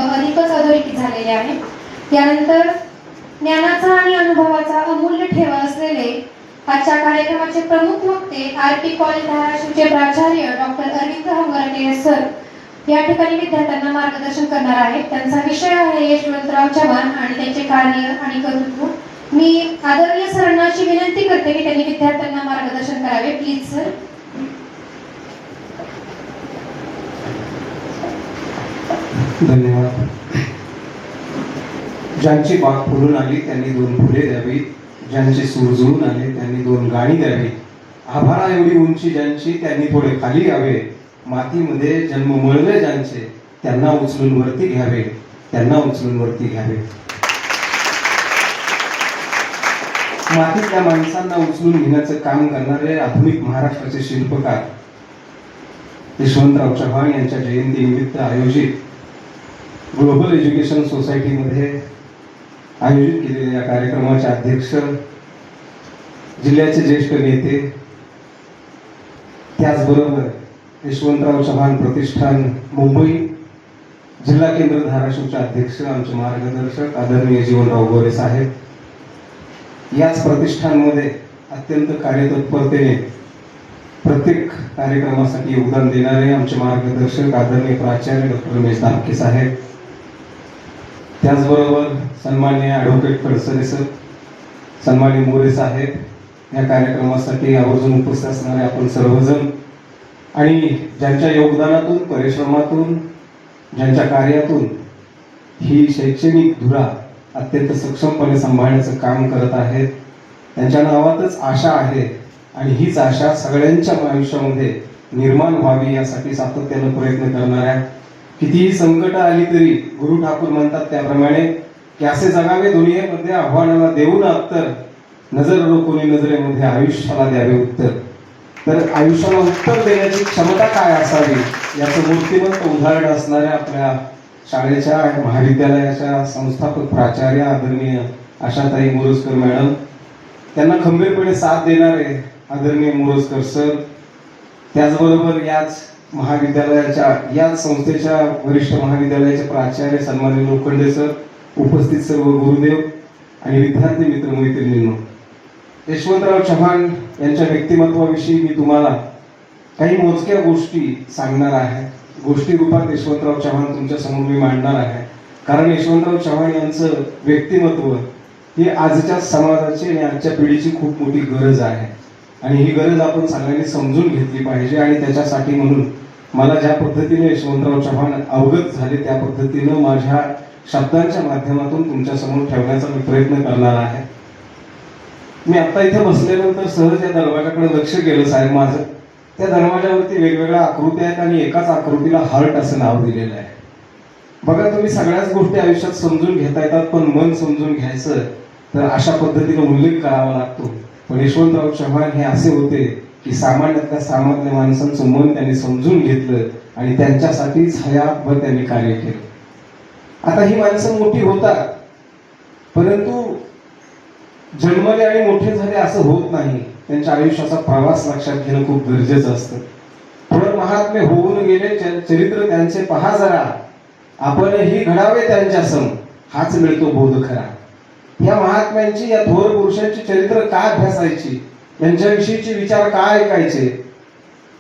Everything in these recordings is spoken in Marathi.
अधिकच अधोरेखित झालेले आहे. यानंतर ज्ञानाचा आणि अनुभवाचा अमूल्य ठेवा असलेले आजच्या कार्यक्रमाचे प्रमुख वक्ते आर.पी. कॉलेज धाराशिवचे प्राचार्य डॉक्टर अरविंद हंबर्डे सर या ठिकाणी विद्यार्थ्यांना मार्गदर्शन करणार आहेत. त्यांचा विषय आहे यशवंतराव चव्हाण आणि त्यांचे कार्य आणि कर्तृत्व. मी आदरणीय सरांना अशी विनंती करते की त्यांनी विद्यार्थ्यांना मार्गदर्शन करावे. Please sir. धन्यवाद. ज्यांची बाग फुलून आली त्यांनी 2 फुले द्यावी, ज्यांचे सूर जुळून आले त्यांनी 2 गाणी द्यावी. आभाळा एवढी उंची ज्यांची त्यांनी थोडे खाली यावे. मातीमध्ये जन्म मळले ज्यांचे त्यांना उचलून वरती घ्यावे, त्यांना उचलून वरती घ्यावे. मातीतल्या माणसांना उचलून घेण्याचं काम करणारे आधुनिक महाराष्ट्राचे शिल्पकार यशवंतराव चव्हाण यांच्या जयंतीनिमित्त आयोजित ग्लोबल एज्युकेशन सोसायटीमध्ये आयोजित केलेल्या या कार्यक्रमाचे अध्यक्ष, जिल्ह्याचे ज्येष्ठ नेते, त्याचबरोबर यशवंतराव चव्हाण प्रतिष्ठान मुंबई जिल्हा केंद्र धाराशिवचे अध्यक्ष, आमचे मार्गदर्शक आदरणीय जीवनराव गोरे साहेब, याच प्रतिष्ठानमध्ये अत्यंत कार्यतत्परतेने प्रत्येक कार्यक्रमासाठी योगदान देणारे आमचे मार्गदर्शक आदरणीय प्राचार्य डॉक्टर रमेश दामके साहेब, त्याचबरोबर सन्माननीय ॲडव्होकेट खडसरे सर, सन्माननीय मोरे साहेब, या कार्यक्रमासाठी आवर्जून उपस्थित असणारे आपण सर्वजण आणि ज्यांच्या योगदानातून, परिश्रमातून, ज्यांच्या कार्यातून ही शैक्षणिक धुरा अत्यंत सक्षमपणे सांभाळण्याचं काम करत आहेत, त्यांच्या नावातच आशा आहे आणि हीच आशा सगळ्यांच्या आयुष्यामध्ये निर्माण व्हावी यासाठी सातत्यानं प्रयत्न करणाऱ्या, कितीही संकट आली तरी गुरु ठाकूर म्हणतात त्याप्रमाणे की असे जगावे दुनियेमध्ये आव्हानाला देऊन उत्तर, नजर रोखून नजरेमध्ये आयुष्याला द्यावे उत्तर. तर आयुष्याला उत्तर देण्याची क्षमता काय असावी याचं मूर्तिमंत उदाहरण असणाऱ्या आपल्या शाळेच्या महाविद्यालयाच्या संस्थापक प्राचार्य आदरणीय आशाताई मोरजकर मॅडम, त्यांना खंबीरपणे साथ देणारे आदरणीय मोरजकर सर, त्याचबरोबर याच महाविद्यालयाच्या, याच संस्थेच्या वरिष्ठ महाविद्यालयाचे प्राचार्य सन्माननीय लोखंडे सर, उपस्थित सर्व गुरुदेव आणि विद्यार्थी मित्र मैत्रिणींनो, यशवंतराव चव्हाण यांच्या व्यक्तिमत्वाविषयी मी तुम्हाला काही मोजक्या गोष्टी सांगणार आहे. गोष्टी रूपात यशवंतराव चव्हाण तुमच्या समोर मी मांडणार आहे. कारण यशवंतराव चव्हाण यांचं व्यक्तिमत्व ही आजच्या समाजाची आणि आजच्या पिढीची खूप मोठी गरज आहे आणि ही गरज आपण सगळ्यांनी समजून घेतली पाहिजे. आणि त्याच्यासाठी म्हणून मला ज्या पद्धतीने यशवंतराव चव्हाण अवगत झाले त्या पद्धतीनं माझ्या शब्दांच्या माध्यमातून तुमच्या समोर ठेवण्याचा मी प्रयत्न करणार आहे. मी आता इथे बसल्यानंतर सहज या दरवाजाकडे लक्ष केलं साहेब माझं. त्या दरवाजावरती वेगवेगळ्या आकृत्या आहेत आणि एकाच आकृतीला हार्ट असं नाव दिलेलं आहे. बघा, तुम्ही सगळ्याच गोष्टी आयुष्यात समजून घेता येतात, पण मन समजून घ्यायचं तर अशा पद्धतीने उल्लेख करावा लागतो. पण यशवंतराव चव्हाण हे असे होते की सामान्यातल्या सामान्य माणसांचं मन त्यांनी समजून घेतलं आणि त्यांच्यासाठीच हयातभर त्यांनी कार्य केलं. आता ही माणसं मोठी होतात, परंतु जन्मले आणि मोठे झाले असं होत नाही. त्यांच्या आयुष्याचा प्रवास लक्षात घेणं खूप गरजेचं असतं. थोडं महात्मे होऊन गेले, चरित्र त्यांचे पहा जरा, आपणही घडावे त्यांच्या सम, हाच मिळतो बोध खरा. या महात्म्यांची, या थोर पुरुषांची चरित्र काय अभ्यासायची, त्यांच्याविषयीचे विचार काय ऐकायचे,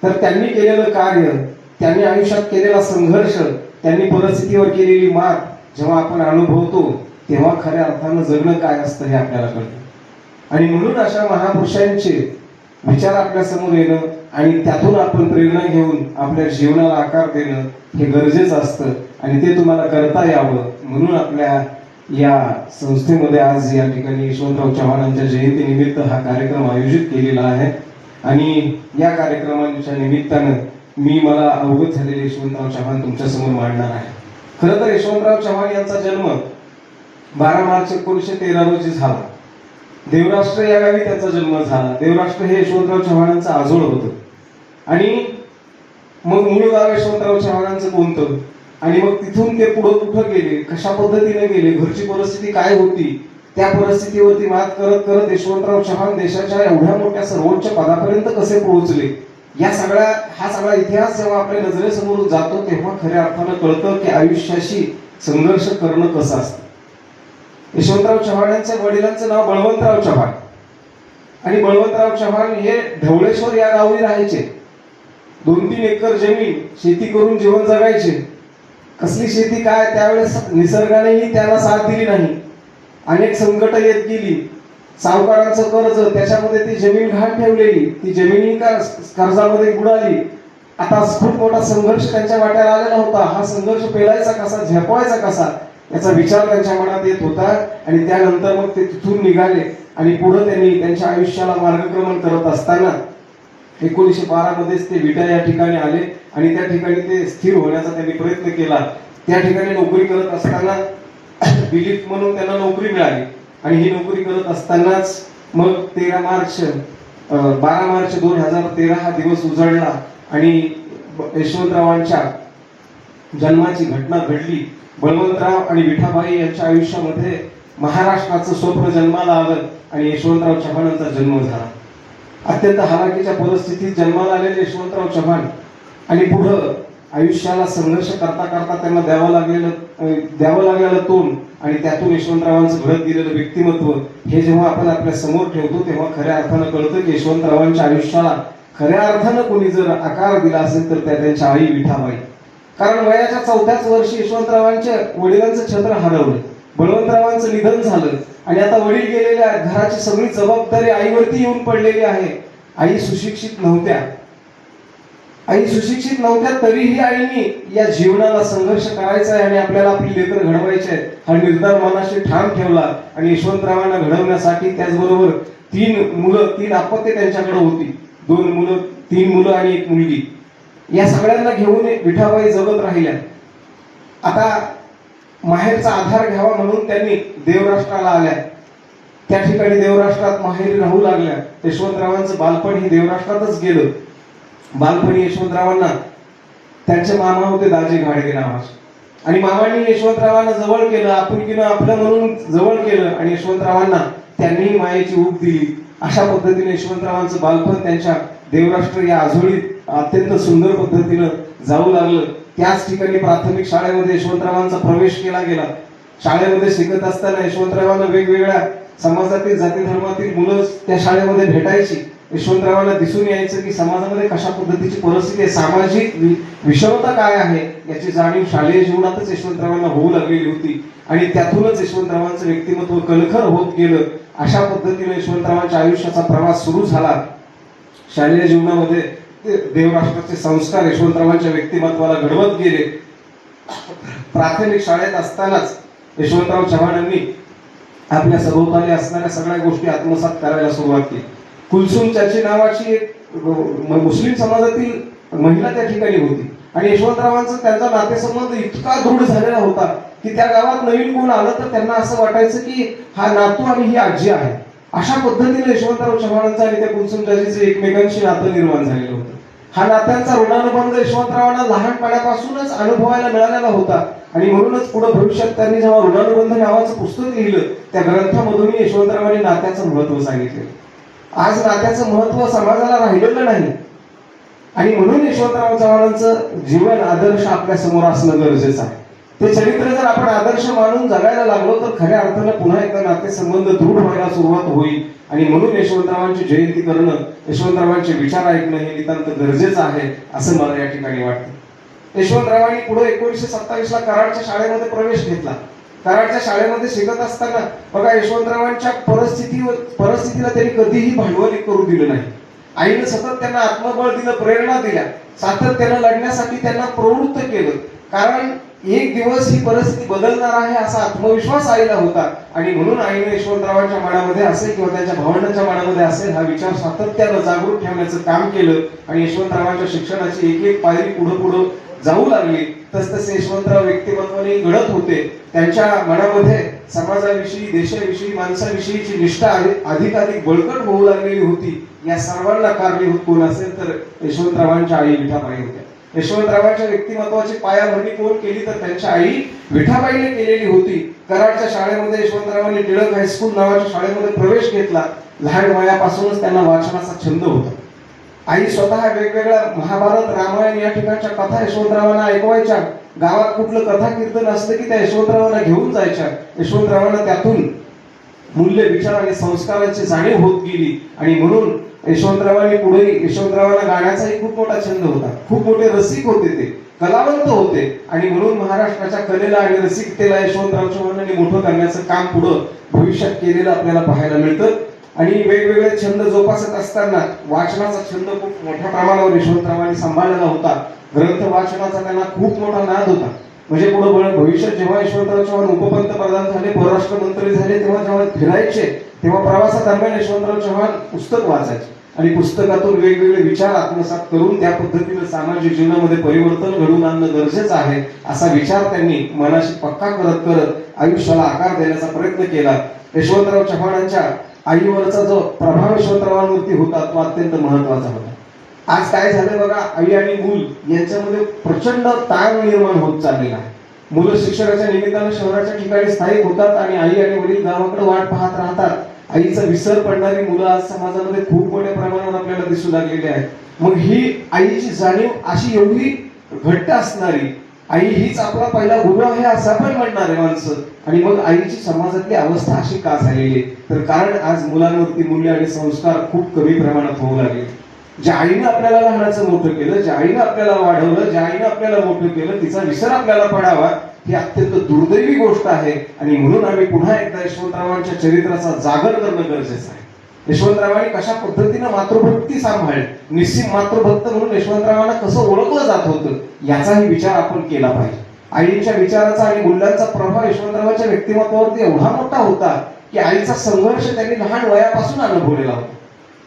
तर त्यांनी केलेलं कार्य, त्यांनी आयुष्यात केलेला संघर्ष, त्यांनी परिस्थितीवर केलेली मात जेव्हा आपण अनुभवतो तेव्हा खऱ्या अर्थानं जगणं काय असतं हे आपल्याला कळतं. आणि म्हणून अशा महापुरुषांचे विचार आपल्या समोर येणं आणि त्यातून आपण प्रेरणा घेऊन आपल्या जीवनाला आकार देणं हे गरजेचं असतं आणि ते तुम्हाला करता यावं म्हणून आपल्या या संस्थेमध्ये आज या ठिकाणी यशवंतराव चव्हाणांच्या जयंतीनिमित्त हा कार्यक्रम आयोजित केलेला आहे. आणि या कार्यक्रमाच्या निमित्तानं मी मला अवगत झालेले यशवंतराव चव्हाण तुमच्या समोर मांडणार आहे. खरं तर यशवंतराव चव्हाण यांचा जन्म 12 मार्च 1913 रोजी झाला. देवराष्ट्र या गावी त्यांचा जन्म झाला. देवराष्ट्र हे यशवंतराव चव्हाणांचं आजोळ होतं. आणि मग मूळ गाव यशवंतराव चव्हाणांचं कोणतं आणि मग तिथून ते पुढे कुठं गेले, कशा पद्धतीने गेले, घरची परिस्थिती काय होती, त्या परिस्थितीवरती मात करत करत यशवंतराव चव्हाण देशाच्या एवढ्या मोठ्या सर्वोच्च पदापर्यंत कसे पोहोचले, हा सगळा इतिहास जेव्हा आपल्या नजरेसमोर जातो तेव्हा खऱ्या अर्थानं कळतं की आयुष्याशी संघर्ष करणं कसं असतं. यशवंतराव चव्हाण यांच्या वडिलांचं नाव बळवंतराव चव्हाण आणि बळवंतराव चव्हाण हे ढवळेश्वर या गावी राहायचे. 2-3 एकर जमीन शेती करून जीवन जगायचे. कसली शेती काय, त्यावेळेस निसर्गानेही त्याला साथ दिली नाही. अनेक संकट येत गेली. सावकारांचं कर्ज, त्याच्यामध्ये ती जमीन गहाण ठेवलेली, ती जमीनही कर्जामध्ये बुडाली. आता खूप मोठा संघर्ष त्यांच्या वाट्याला आलेला होता. हा संघर्ष पेलायचा कसा, झेपवायचा कसा, याचा विचार त्यांच्या मनात येत होता. आणि त्यानंतर मग ते तिथून निघाले आणि पुढे त्यांनी त्यांच्या आयुष्याला मार्गक्रमण करत असताना 1912 मध्येच ते विटा या ठिकाणी आले आणि त्या ठिकाणी ते स्थिर होण्याचा त्यांनी प्रयत्न केला. त्या ठिकाणी नोकरी करत असताना बिलीफ म्हणून त्यांना नोकरी मिळाली आणि ही नोकरी करत असतानाच मग 12 मार्च 2013 हा दिवस उजळला आणि यशवंतरावांच्या जन्माची घटना घडली. बळवंतराव आणि विठाबाई यांच्या आयुष्यामध्ये महाराष्ट्राचं स्वप्न जन्माला आलं आणि यशवंतराव चव्हाणांचा जन्म झाला. अत्यंत हालाकीच्या परिस्थितीत जन्माला आलेले यशवंतराव चव्हाण आणि पुढं आयुष्याला संघर्ष करता करता त्यांना द्यावं लागलेलं तोंड आणि त्यातून यशवंतरावांचं घडत गेलेलं व्यक्तिमत्व हे जेव्हा आपण आपल्या समोर ठेवतो तेव्हा खऱ्या अर्थानं कळतं की यशवंतरावांच्या आयुष्याला खऱ्या अर्थानं कोणी जर आकार दिला असेल तर त्या त्यांच्या आई विठाबाई. कारण वयाच्या 4थ्याच वर्षी यशवंतरावांच्या वडिलांचं छत्र हरवलं, बळवंतरावांचं निधन झालं आणि आता वडील गेलेले आहेत. घराची सगळी जबाबदारी आईवरती येऊन पडलेली आहे. आई सुशिक्षित नव्हत्या तरीही आईने या जीवनाला संघर्ष करायचा आहे आणि आपल्याला आपली लेकरं घडवायचे आहेत हा निर्धार मनाशी ठाम ठेवला. आणि यशवंतरावांना घडवण्यासाठी त्याचबरोबर 3 अपत्ये त्यांच्याकडे होती. 3 मुलं आणि 1 मुलगी. या सगळ्यांना घेऊन विठाबाई जगत राहिल्या. आता माहेरचा आधार घ्यावा म्हणून त्यांनी देवराष्ट्राला आल्या. त्या ठिकाणी देवराष्ट्रात माहेरी राहू लागल्या. यशवंतरावांचं बालपण हे देवराष्ट्रातच गेलं. बालपणी यशवंतरावांना त्यांचे मामा होते दाजी घाडगे नावाचे आणि मामांनी यशवंतरावांना जवळ केलं, आपुलकीनं आपलं म्हणून जवळ केलं आणि यशवंतरावांना त्यांनी मायेची ऊब दिली. अशा पद्धतीने यशवंतरावांचं बालपण त्यांच्या देवराष्ट्र या आजोळीत अत्यंत सुंदर पद्धतीनं जाऊ लागलं. त्याच ठिकाणी प्राथमिक शाळेमध्ये यशवंतरावांचा प्रवेश केला गेला. शाळेमध्ये शिकत असताना यशवंतरावांना वेगवेगळ्या समाजातील जाती धर्मातील मुलं त्या शाळेमध्ये भेटायची. यशवंतरावांना दिसून यायचं की समाजामध्ये कशा पद्धतीची परिस्थिती आहे, सामाजिक विषमता काय आहे याची जाणीव शालेय जीवनातच यशवंतरावांना होऊ लागलेली होती आणि त्यातूनच यशवंतरावांचं व्यक्तिमत्व कणखर होत गेलं. अशा पद्धतीने यशवंतरावांच्या आयुष्याचा प्रवास सुरू झाला. शालेय जीवनामध्ये देवराष्ट्राचे संस्कार यशवंतरावांच्या व्यक्तिमत्वाला घडवत गेले. प्राथमिक शाळेत असतानाच यशवंतराव चव्हाणांनी आपल्या सभोवताली असणाऱ्या सगळ्या गोष्टी आत्मसात करायला सुरुवात केली. कुलसुम चाची नावाची एक मुस्लिम समाजातील महिला त्या ठिकाणी होती आणि यशवंतरावांचा त्यांचा नातेसंबंध इतका दृढ झालेला होता की त्या गावात नवीन कोण आलं तर त्यांना असं वाटायचं की हा नातू आणि ही आजी आहे. अशा पद्धतीने यशवंतराव चव्हाणांचं आणि त्या कुलसुम चाचीचं एकमेकांशी नातं निर्माण झालेलं होतं. हा नात्यांचा ऋणानुबंध यशवंतरावांना लहानपणापासूनच अनुभवायला मिळालेला होता आणि म्हणूनच पुढे भविष्यात त्यांनी जेव्हा ऋणानुबंध नावाचं पुस्तक लिहिलं त्या ग्रंथामधून यशवंतरावांनी नात्याचं महत्व सांगितलं. आज नात्याचं महत्व समाजाला राहिलेलं नाही आणि म्हणून यशवंतराव चव्हाणांचं जीवन आदर्श आपल्या समोर असणं गरजेचं आहे. ते चरित्र जर आपण आदर्श मानून जगायला लागलो तर खऱ्या अर्थानं पुन्हा एकदा नातेसंबंध दृढ व्हायला सुरुवात होईल आणि म्हणून यशवंतरावांची जयंती करणं, यशवंतरावांचे विचार ऐकणं हे नितांत गरजेचं आहे असं मला या ठिकाणी वाटतं. यशवंतरावांनी पुढे 1927 ला कराडच्या शाळेमध्ये प्रवेश घेतला. कराडच्या शाळेमध्ये शिकत असताना बघा यशवंतरावांच्या परिस्थितीला त्यांनी कधीही भांडवल करू दिलं नाही. आईने सतत त्यांना आत्मबळ दिलं, प्रेरणा दिल्या, सातत्यानं लढण्यासाठी त्यांना प्रवृत्त केलं. कारण एक दिवस ही परिस्थिती बदलणार आहे असा आत्मविश्वास आईला होता आणि म्हणून आईने यशवंतरावांच्या मनामध्ये असेल किंवा त्यांच्या भावंडांच्या मनामध्ये असेल हा विचार सातत्यानं जागृत ठेवण्याचं काम केलं आणि यशवंतरावांच्या शिक्षणाची एक एक पायरी पुढे जाऊ लागली. तसतसे यशवंतराव व्यक्तिमत्वाने घडत होते. त्यांच्या मनामध्ये समाजाविषयी, देशाविषयी, माणसाविषयीची निष्ठा अधिकाधिक बळकट होऊ लागलेली होती. या सर्वांना कारणीभूत कोण असेल तर यशवंतरावांच्या आई विठाबाई होत्या. यशवंतरावांच्या व्यक्तिमत्वाची पायाभरणी कोण केली तर त्यांच्या आई विठाबाईने केलेली होती. कराडच्या शाळेमध्ये यशवंतरावांनी टिळक हायस्कूल नावाच्या शाळेमध्ये प्रवेश घेतला. लहान वयापासूनच त्यांना वाचनाचा छंद होता. आई स्वतः वेगवेगळ्या महाभारत, रामायण या ठिकाणच्या कथा यशवंतरावांना ऐकवायच्या. गावात कुठलं कथा कीर्तन असलं की त्या यशवंतरावांना घेऊन जायच्या. यशवंतरावांना त्यातून मूल्य, विचार आणि संस्कारांची जाणीव होत गेली. आणि म्हणून यशवंतरावांनी पुढे, यशवंतरावांना गाण्याचाही खूप मोठा छंद होता. खूप मोठे रसिक होते, ते कलावंत होते. आणि म्हणून महाराष्ट्राच्या कलेला आणि रसिकतेला यशवंतराव चव्हाणांनी मोठं करण्याचं काम पुढं भविष्यात केलेलं आपल्याला पाहायला मिळतं. आणि वेगवेगळे छंद जोपासत असताना वाचनाचा छंद खूप मोठ्या प्रमाणावर यशवंतरावांनी सांभाळलेला होता. ग्रंथ वाचनाचा त्यांना खूप मोठा नाद होता. म्हणजे पुढे भविष्यात जेव्हा यशवंतराव चव्हाण उपपंतप्रधान झाले, परराष्ट्र मंत्री झाले, तेव्हा जेव्हा फिरायचे तेव्हा प्रवासादरम्यान यशवंतराव चव्हाण पुस्तक वाचायचे आणि पुस्तकातून वेगवेगळे विचार आत्मसात करून त्या पद्धतीने सामाजिक जीवनामध्ये परिवर्तन घडवून आणणं गरजेचं आहे असा विचार त्यांनी मनाशी पक्का करत करत आयुष्याला आकार देण्याचा प्रयत्न केला. यशवंतराव चव्हाणांच्या आईवरचा जो प्रभाव यशवंतरावांवरती होता तो अत्यंत महत्वाचा होता. आज काय झालं बघा, आई आणि मूल यांच्यामध्ये प्रचंड ताण निर्माण होत चाललेला आहे. मुलं शिक्षणाच्या निमित्तानं शहराच्या ठिकाणी स्थायिक होतात आणि आई आणि वडील गावाकडे वाट पाहत राहतात. आईचा विसर पडणारी मुलं आज समाजामध्ये खूप मोठ्या प्रमाणावर आपल्याला दिसू लागलेली आहेत. मग ही आईची जाणीव अशी एवढी घट्ट असणारी, आई हीच आपला पहिला गुरु आहे असं पण म्हणणारे माणसं. आणि मग आईची समाजातली अवस्था अशी का झालेली? तर कारण आज मुलांवरती मूल्य आणि संस्कार खूप कमी प्रमाणात होऊ लागले. ज्या आईनं आपल्याला लहानाचं मोठं केलं, ज्या आईनं आपल्याला वाढवलं, ज्या आईनं आपल्याला मोठं केलं, तिचा विसर आपल्याला पडावा ही अत्यंत दुर्दैवी गोष्ट आहे. आणि म्हणून आम्ही पुन्हा एकदा यशवंतरावांच्या चरित्राचा जागर करणं गरजेचं आहे. यशवंतरावांनी कशा पद्धतीनं मातृभक्ती सांभाळली, निश्चित मातृभक्त म्हणून यशवंतरावांना कसं ओळखलं जात होतं याचाही विचार आपण केला पाहिजे. आईच्या विचाराचा आणि मूल्यांचा प्रभाव यशवंतरावांच्या व्यक्तिमत्वावरती एवढा मोठा होता की आईचा संघर्ष त्यांनी लहान वयापासून अनुभवलेला होता.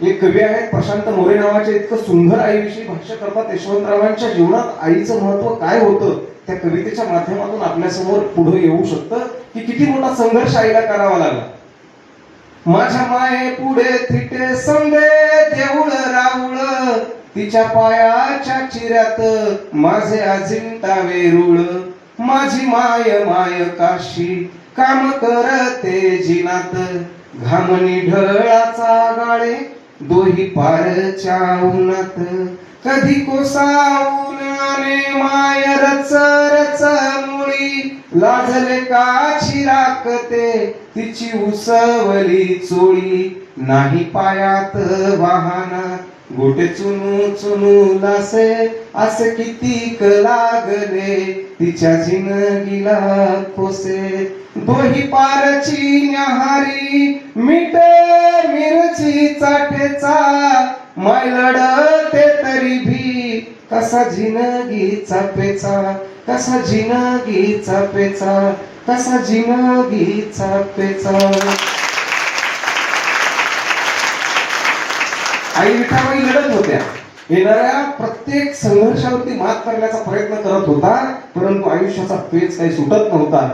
एक कवी आहेत प्रशांत मोरे नावाचे, इतकं सुंदर आईविषयी भाष्य करतात. यशवंतरावांच्या जीवनात आईचं महत्व काय होतं त्या कवितेच्या माध्यमातून आपल्यासमोर पुढे येऊ शकतं की किती मोठा संघर्ष आईला करावा लागला. माझ्या माये पुढे थिटे संदे देऊळ राऊळ, तिच्या पायाच्या चिऱ्यात माझे अजिंठा वेरूळ. माझी माय माय काशी काम करते जिनात, घामनी ढळाचा गाळे दोही पारच्या उन्हात. कधी कोसावून आले माय रच रच मुळी, लाजले काची राखते तिची उसवली चोळी. नाही पायात वाहना गोटे चुनू चुनू लासे, असे कितीक लागले तिच्या जिनगीला कोसे. दोही पारची न्याहारी मीठ मिरची चाटेचा, माय लढते तरी भी कसा जिनगीचा पेचा, कसा जिनगीचा पेचा, कसा जिनगीचा पेचा. आई विठाबाई लढत होत्या, येणाऱ्या प्रत्येक संघर्षावरती मात करण्याचा प्रयत्न करत होता. परंतु आयुष्याचा पेच काही सुटत नव्हता.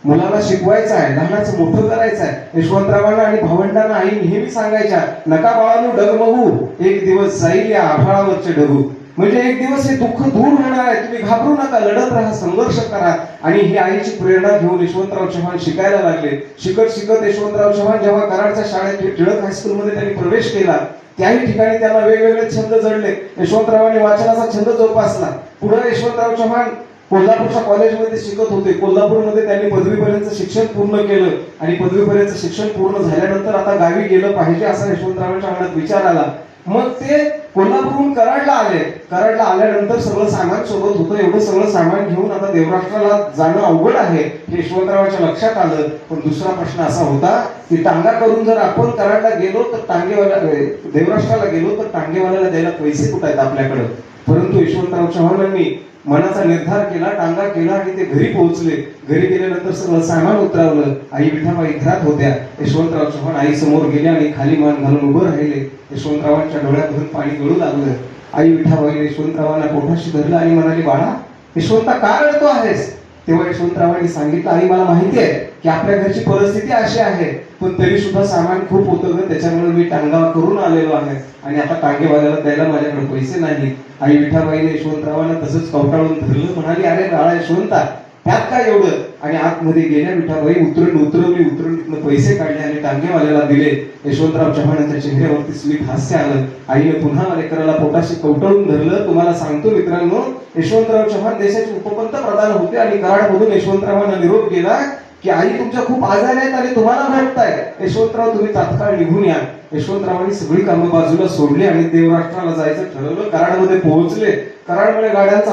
मुलाला शिकवायचं आहे, लहानाचं मोठं करायचं आहे. यशवंतरावांना आणि भावंडांना आई नेहमी सांगायच्या, नका बाळांनो डगमगू, एक दिवस जाईल या आभाळावरचे ढगू. म्हणजे एक दिवस हे दुःख दूर होणार आहे, तुम्ही घाबरू नका, लढत राहा, संघर्ष करा. आणि ही आईची प्रेरणा घेऊन यशवंतराव चव्हाण शिकायला लागले. शिकत शिकत यशवंतराव चव्हाण जेव्हा कराडच्या शाळेत टिळक हायस्कूलमध्ये त्यांनी प्रवेश केला, त्याही ठिकाणी त्यांना वेगवेगळे छंद जडले. यशवंतरावांनी वाचनाचा छंद जोपासला. पुढे यशवंतराव चव्हाण कोल्हापूरच्या कॉलेजमध्ये शिकत होते. कोल्हापूरमध्ये त्यांनी पदवीपर्यंत शिक्षण पूर्ण केलं आणि पदवीपर्यंत शिक्षण पूर्ण झाल्यानंतर आता गावी गेलं पाहिजे असा यशवंतरावांच्या मनात विचार आला. मग ते कोल्हापूरहून कराडला आले. कराडला आल्यानंतर सगळं सामान सोबत होतं. एवढं सगळं सामान घेऊन आता देवराष्ट्राला जाणं अवघड आहे हे यशवंतरावांच्या लक्षात आलं. पण दुसरा प्रश्न असा होता की टांगा करून जर आपण कराडला गेलो तर देवराष्ट्राला गेलो तर टांगेवाल्याला द्यायला पैसे कुठे आहेत आपल्याकडे. परंतु यशवंतराव चव्हाणांनी मनाचा निर्धार केला, टांगा केला आणि ते घरी पोहोचले. घरी गेल्यानंतर सगळं सामान उतरवलं. आई विठाबाई घरात होत्या. यशवंतराव चव्हाण आई समोर गेले आणि खाली मान घालून उभं राहिले. यशवंतरावांच्या डोळ्यातून पाणी गळू लागलं. आई विठाबाईने यशवंतरावांना पोटाशी धरलं आणि म्हणाली, बाळा यशवंता का रडतो आहेस? तेव्हा यशवंतरावांनी सांगितलं, आई मला माहिती आहे की आपल्या घरची परिस्थिती अशी आहे, पण तरी सुद्धा सामान खूप होतं ग, त्याच्यामुळे मी टांगा करून आलेलो आहे आणि आता टांगेवाल्याला द्यायला माझ्याकडे पैसे नाही. आई विठाबाईने यशवंतरावांना तसंच कवटाळून धरलं. म्हणाली, अरे बाळा यशवंता त्यात काय एवढं, आणि आतमध्ये गेल्या विठाबाई उतरवली तिथनं पैसे काढले आणि टांगेवाल्याला दिले. यशवंतराव चव्हाणांच्या चेहऱ्यावरती स्मित हास्य आलं. आईने पुन्हा मालेकराला पोटाशी कवटाळून धरलं. तुम्हाला सांगतो मित्रांनो, यशवंतराव चव्हाण देशाचे उपपंतप्रधान होते आणि कराडमधून यशवंतरावांना निरोप गेला की आई तुमच्या खूप आजारी आहेत आणि तुम्हाला भेटताय, यशवंतराव तुम्ही तात्काळ निघून या. यशवंतरावांनी सगळी कामं बाजूला सोडली आणि देवराष्ट्राला जायचं ठरवलं. कराडमध्ये पोहोचले. कराडमध्ये गाड्यांचा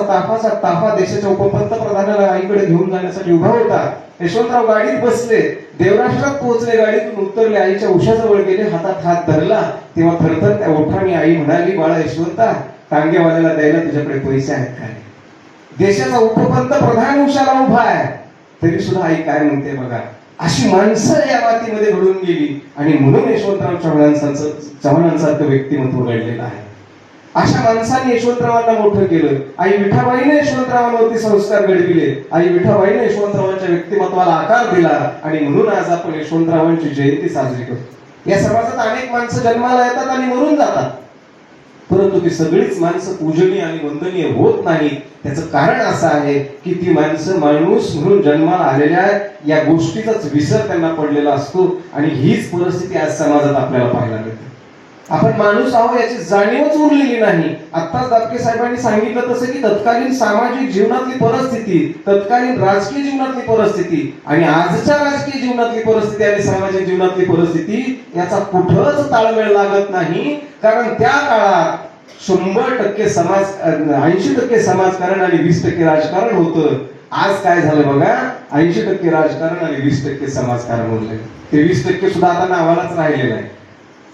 ताफा देशाच्या उपपंतप्रधानाला आईकडे घेऊन जाण्यासाठी उभा होता. यशवंतराव गाडीत बसले. देवराष्ट्रात पोहोचले. गाडीतून उतरले. आईच्या उशाजवळ गेले. हातात हात धरला. तेव्हा थरथर त्या ओठाने आई म्हणाली, बाळा यशवंता, टांगेवाल्याला द्यायला तुझ्याकडे पैसे आहेत काय? देशाचा उपपंतप्रधान उशाला उभा आहे, तरी सुद्धा आई काय म्हणते बघा. अशी माणसं या मातीमध्ये घडून गेली आणि म्हणून यशवंतराव चव्हाणांसारखं व्यक्तिमत्व घडलेलं आहे. अशा माणसाने यशवंतरावांना मोठं केलं. आई विठाबाईने यशवंतरावांवरती संस्कार घडविले. आई विठाबाईने यशवंतरावांच्या व्यक्तिमत्वाला आकार दिला आणि म्हणून आज आपण यशवंतरावांची जयंती साजरी करतो. या समाजात अनेक माणसं जन्माला येतात आणि मरून जातात, परंतु ती सगळीच माणसं पूजनीय आणि वंदनीय होत नाही. त्याचं कारण असं आहे की ती माणसं माणूस म्हणून जन्माला आलेल्या या गोष्टीचाच विसर त्यांना पडलेला असतो आणि हीच परिस्थिती आज समाजात आपल्याला पाहायला मिळते. आपण माणूस आहोत याची जाणीवच उरलेली नाही. आत्ताच दापके साहेबांनी सांगितलं तसं की तत्कालीन सामाजिक जीवनातली परिस्थिती, तत्कालीन राजकीय जीवनातली परिस्थिती आणि आजच्या राजकीय जीवनातली परिस्थिती आणि सामाजिक जीवनातली परिस्थिती याचा कुठंच ताळमेळ लागत नाही. कारण त्या काळात 100% समाज, 80% समाजकारण आणि 20% राजकारण होतं. आज काय झालं बघा, 80% राजकारण आणि 20% समाजकारण उरले. ते 20% सुद्धा आता नावालाच राहिलेलं आहे.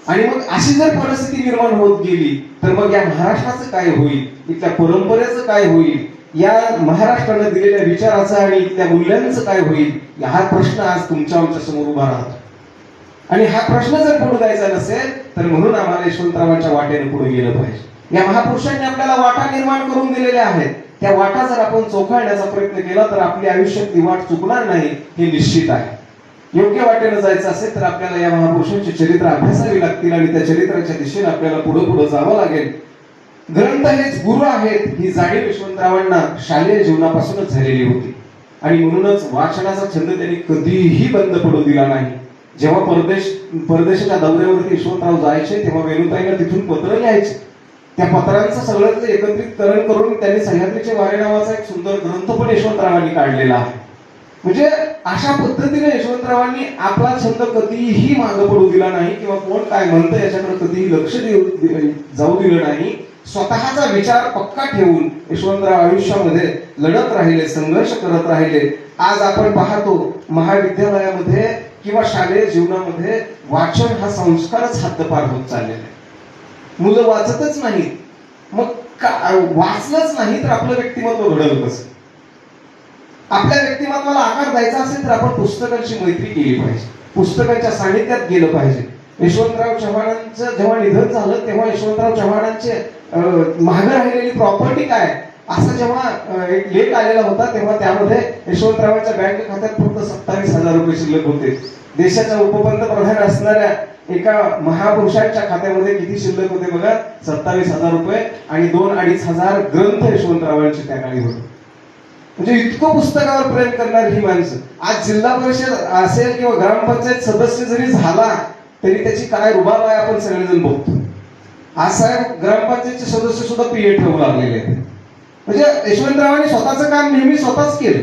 आणि मग अशी जर परिस्थिती निर्माण होत गेली तर मग या महाराष्ट्राचं काय होईल, इथल्या परंपरेचं काय होईल, या महाराष्ट्राने दिलेल्या विचाराचं आणि इथल्या मूल्यांचं काय होईल, हा प्रश्न आज तुमच्या आमच्या समोर उभा राहतो. आणि हा प्रश्न जर पुढे जायचा नसेल तर म्हणून आम्हाला यशवंतरावांच्या वाटेने पुढे गेलं पाहिजे. या महापुरुषांनी आपल्याला वाटा निर्माण करून दिलेल्या आहेत. त्या वाटा जर आपण चोखाळण्याचा प्रयत्न केला तर आपली आयुष्यातली वाट चुकणार नाही हे निश्चित आहे. योग्य वाटेने जायचं असेल तर आपल्याला या महापुरुषांचे चरित्र अभ्यासावी लागतील आणि त्या चरित्राच्या दिशेने आपल्याला पुढे जावं लागेल. ग्रंथ हेच गुरु आहेत ही जाणीव यशवंतरावांना शालेय जीवनापासूनच झालेली होती आणि म्हणूनच वाचनाचा छंद त्यांनी कधीही बंद पडू दिला नाही. जेव्हा परदेशाच्या दौऱ्यावरती यशवंतराव जायचे तेव्हा वेणुताईंना तिथून पत्र लिहायचे. त्या पत्रांचं सगळं एकत्रितकरण करून त्यांनी सह्याद्रीचे वारे नावाचा एक सुंदर ग्रंथ पण यशवंतरावांनी काढलेला आहे. म्हणजे अशा पद्धतीने यशवंतरावांनी आपला छंद कधीही मागे पडू दिला नाही किंवा कोण काय म्हणतं याच्याकडे कधीही लक्ष जाऊ दिलं नाही. स्वतःचा विचार पक्का ठेवून यशवंतराव आयुष्यामध्ये लढत राहिले, संघर्ष करत राहिले. आज आपण पाहतो महाविद्यालयामध्ये किंवा शालेय जीवनामध्ये वाचन हा संस्कारच हद्दपार होत चाललेला आहे. मुलं वाचतच नाहीत. मग वाचलंच नाही तर आपलं व्यक्तिमत्व घडलं कसं? आपल्या व्यक्तिमत्वाला आकार द्यायचा असेल तर आपण पुस्तकांची मैत्री केली पाहिजे, पुस्तकांच्या सानिध्यात गेलं पाहिजे. यशवंतराव चव्हाणांचं जेव्हा निधन झालं तेव्हा यशवंतराव चव्हाणांचे मागे राहिलेली प्रॉपर्टी काय असा जेव्हा एक लेख आलेला होता तेव्हा त्यामध्ये यशवंतरावांच्या बँक खात्यात फक्त 27,000 रुपये शिल्लक होते. देशाच्या उपपंतप्रधान असणाऱ्या एका महापुरुषांच्या खात्यामध्ये किती शिल्लक होते बघा, 27,000 रुपये आणि 2-2.5 ग्रंथ यशवंतरावांचे त्या काळी होते. म्हणजे इतकं पुस्तकावर प्रेम करणारी ही माणसं. आज जिल्हा परिषद असेल किंवा ग्रामपंचायत सदस्य जरी झाला तरी त्याची काय रुबाब आहे आपण सगळेजण बघतो. आज साहेब ग्रामपंचायतचे सदस्य सुद्धा पीए ठेवू लागलेले आहेत. म्हणजे यशवंतरावांनी स्वतःचं काम नेहमी स्वतःच केलं.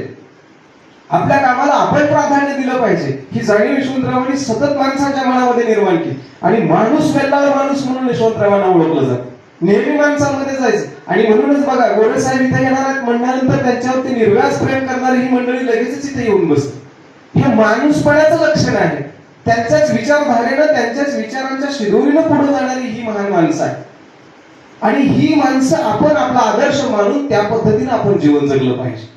आपल्या कामाला आपण प्राधान्य दिलं पाहिजे ही जाणीव यशवंतरावांनी सतत माणसाच्या मनामध्ये निर्माण केली आणि माणूस वेल्लावर माणूस म्हणून यशवंतरावांना ओळखलं जातं. नेहमी माणसांमध्ये जायचं आणि म्हणूनच बघा गोरे साहेब इथे येणार आहेत म्हणल्यानंतर त्यांच्यावरती निर्व्याज प्रेम करणारी ही मंडळी लगेचच इथे येऊन बसते. हे माणूसपणाचं लक्षण आहे. त्यांच्याच विचारधारेनं त्यांच्याच विचारांच्या शिदोरीनं पुढे जाणारी ही महान माणसं आहे आणि ही माणसं आपण आपला आदर्श मानून त्या पद्धतीने आपण जीवन जगलं पाहिजे.